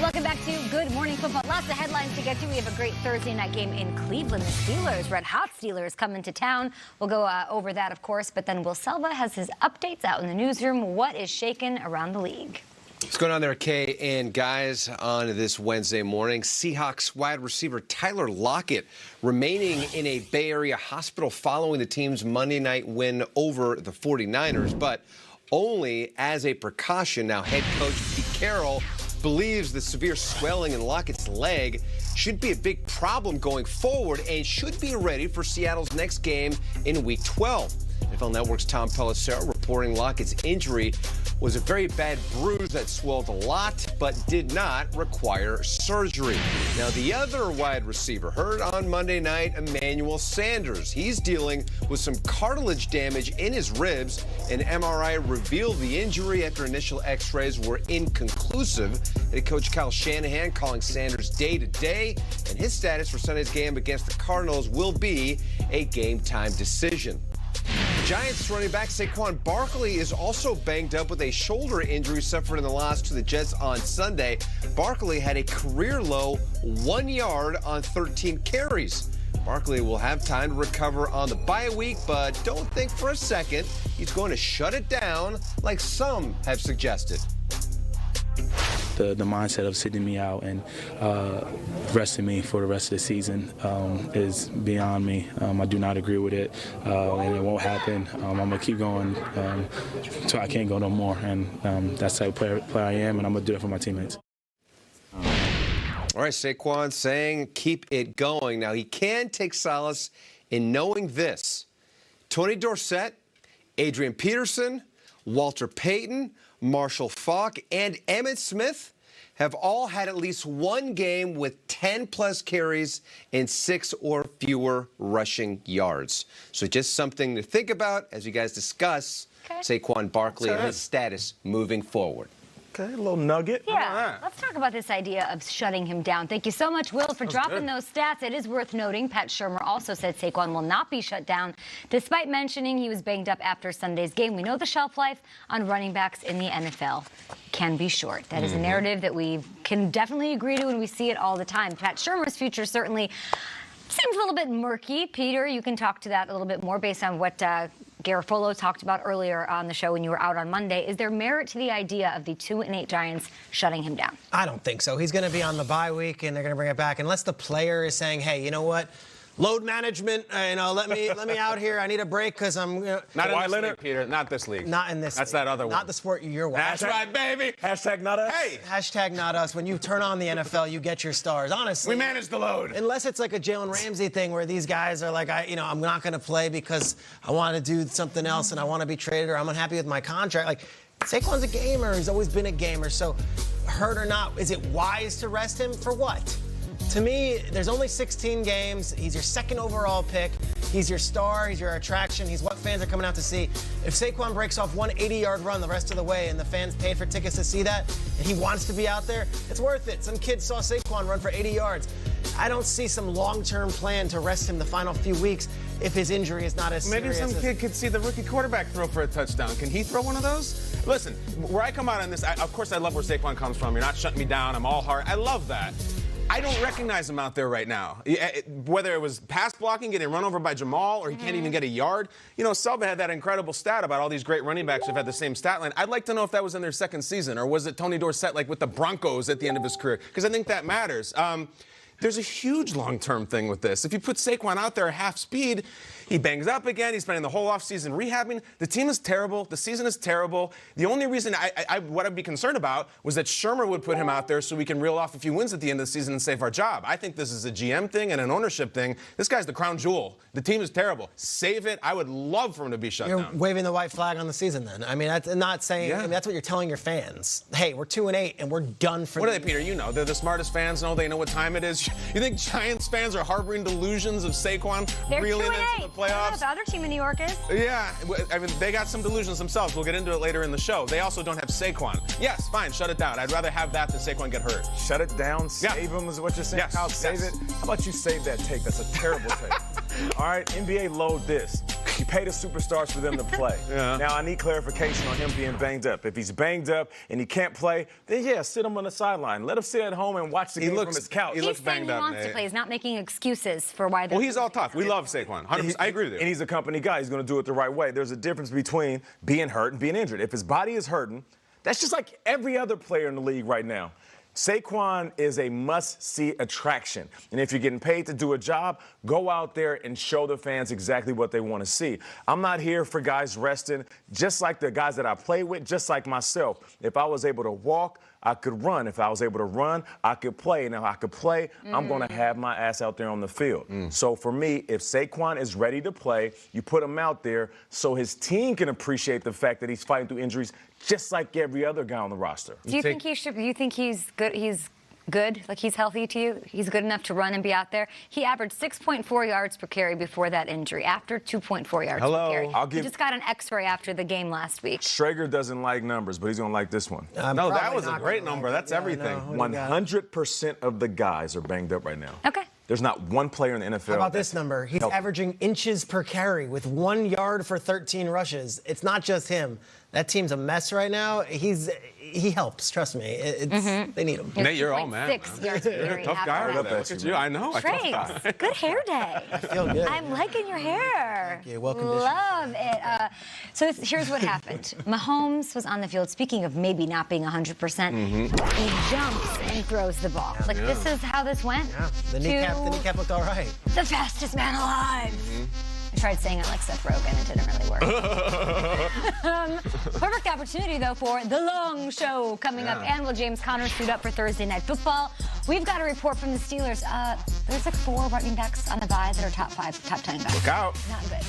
Welcome back to Good Morning Football. Lots of headlines to get to. We have a great Thursday night game in Cleveland. The Steelers, red hot Steelers, come into town. We'll go over that, of course, but then Will Selva has his updates out in the newsroom. What is shaking around the league? What's going on there, Kay and guys, on this Wednesday morning? Seahawks wide receiver Tyler Lockett remaining in a Bay Area hospital following the team's Monday night win over the 49ers, but only as a precaution. Now, head coach Pete Carroll believes the severe swelling in Lockett's leg should be a big problem going forward and should be ready for Seattle's next game in Week 12. NFL Network's Tom Pelissero reporting Lockett's injury was a very bad bruise that swelled a lot but did not require surgery. Now, the other wide receiver hurt on Monday night, Emmanuel Sanders. He's dealing with some cartilage damage in his ribs. An MRI revealed the injury after initial x-rays were inconclusive. Head coach Kyle Shanahan calling Sanders day-to-day, and his status for Sunday's game against the Cardinals will be a game-time decision. Giants running back Saquon Barklay is also banged up with a shoulder injury suffered in the loss to the Jets on Sunday. Barklay had a career-low 1 yard on 13 carries. Barklay will have time to recover on the bye week, but don't think for a second he's going to shut it down like some have suggested. The mindset of sitting me out and resting me for the rest of the season is beyond me. I do not agree with it, and it won't happen. I'm going to keep going until I can't go no more, and that's the type of player I am, and I'm going to do it for my teammates. All right, Saquon saying keep it going. Now, he can take solace in knowing this. Tony Dorsett, Adrian Peterson, Walter Payton, Marshall Faulk, and Emmitt Smith have all had at least one game with 10-plus carries and 6 or fewer rushing yards. So just something to think about as you guys discuss Saquon Barklay and his status moving forward. Okay, a little nugget. Yeah, let's talk about this idea of shutting him down. Thank you so much, Will, for dropping those stats. It is worth noting Pat Shurmur also said Saquon will not be shut down, despite mentioning he was banged up after Sunday's game. We know the shelf life on running backs in the NFL can be short. That is a narrative that we can definitely agree to, and we see it all the time. Pat Shurmur's future certainly seems a little bit murky. Peter, you can talk to that a little bit more based on what Garofolo talked about earlier on the show when you were out on Monday. Is there merit to the idea of the 2-8 Giants shutting him down? I don't think so. He's going to be on the bye week, and they're going to bring it back unless the player is saying, "Hey, you know what? Load management, let me out here. I need a break because I'm." Not in this league, Peter. Not this league. Not in this. That's league. that other one. Not the sport you're watching. That's right, baby. Hashtag not us. Hey. Hashtag not us. When you turn on the NFL, you get your stars. Honestly, we manage the load. Unless it's like a Jalen Ramsey thing where these guys are like, I'm not going to play because I want to do something else and I want to be traded or I'm unhappy with my contract. Like, Saquon's a gamer. He's always been a gamer. So, hurt or not, is it wise to rest him for what? To me, there's only 16 games. He's your second overall pick. He's your star. He's your attraction. He's what fans are coming out to see. If Saquon breaks off one 80-yard run the rest of the way and the fans paid for tickets to see that and he wants to be out there, it's worth it. Some kids saw Saquon run for 80 yards. I don't see some long-term plan to rest him the final few weeks if his injury is not as serious. Maybe some kid could see the rookie quarterback throw for a touchdown. Can he throw one of those? Listen, where I come out on this, of course I love where Saquon comes from. You're not shutting me down. I'm all heart. I love that. I don't recognize him out there right now. Whether it was pass blocking, getting run over by Jamal, or he can't even get a yard. You know, Selva had that incredible stat about all these great running backs who've had the same stat line. I'd like to know if that was in their second season, or was it Tony Dorsett like with the Broncos at the end of his career? Because I think that matters. There's a huge long-term thing with this. If you put Saquon out there at half speed, he bangs up again. He's spending the whole offseason rehabbing. The team is terrible. The season is terrible. The only reason what I'd be concerned about was that Shurmur would put him out there so we can reel off a few wins at the end of the season and save our job. I think this is a GM thing and an ownership thing. This guy's the crown jewel. The team is terrible. Save it. I would love for him to be shut down. You're waving the white flag on the season then. I mean, that's not saying, I mean, that's what you're telling your fans. Hey, we're 2-8 and we're done for What are they, Peter? You know, they're the smartest fans. They know what time it is. You think Giants fans are harboring delusions of Saquon reeling into the playoffs? The other team in New York is. Yeah, I mean, they got some delusions themselves. We'll get into it later in the show. They also don't have Saquon. Yes, fine, shut it down. I'd rather have that than Saquon get hurt. Shut it down, save him is what you're saying. Yes, Kyle, save it. How about you save that take? That's a terrible take. All right, NBA load this. pay the superstars for them to play. Now, I need clarification on him being banged up. If he's banged up and he can't play, then yeah, sit him on the sideline. Let him sit at home and watch the game from his couch. He's saying he wants to play. He's not making excuses for why they're he's all talk. We love Saquon. 100%. I agree with you. And he's a company guy. He's going to do it the right way. There's a difference between being hurt and being injured. If his body is hurting, that's just like every other player in the league right now. Saquon is a must-see attraction. And if you're getting paid to do a job, go out there and show the fans exactly what they want to see. I'm not here for guys resting, just like the guys that I play with, just like myself. If I was able to walk, I could run. If I was able to run, I could play. And if I could play, I'm going to have my ass out there on the field. So for me, if Saquon is ready to play, you put him out there so his team can appreciate the fact that he's fighting through injuries just like every other guy on the roster. Do you think he should? You think he's good? He's good? Like he's healthy to you? He's good enough to run and be out there? He averaged 6.4 yards per carry before that injury. After 2.4 yards per carry. He just got an X-ray after the game last week. Schrager doesn't like numbers, but he's going to like this one. No, that was a great number. That's everything. 100% of the guys are banged up right now. Okay. There's not one player in the NFL. How about this number? He's averaging inches per carry with 1 yard for 13 rushes. It's not just him. That team's a mess right now. He helps. Trust me. They need him. Nate, you're all man. 6 yards per carry. You're a tough guy. Look at you. I know. Trace, good hair day. I feel good. I'm liking your hair. Thank you. Well conditioned. Love it. So here's what happened. Mahomes was on the field. Speaking of maybe not being 100%, he jumps and throws the ball. This is how this went. Yeah. The kneecap looked all right. The fastest man alive. I tried saying it like Seth Rogen. It didn't really work. Perfect opportunity, though, for the long show coming up. And will James Conner suit up for Thursday Night Football? We've got a report from the Steelers. There's like 4 running backs on the bye that are top 10 backs. Look out. Not good.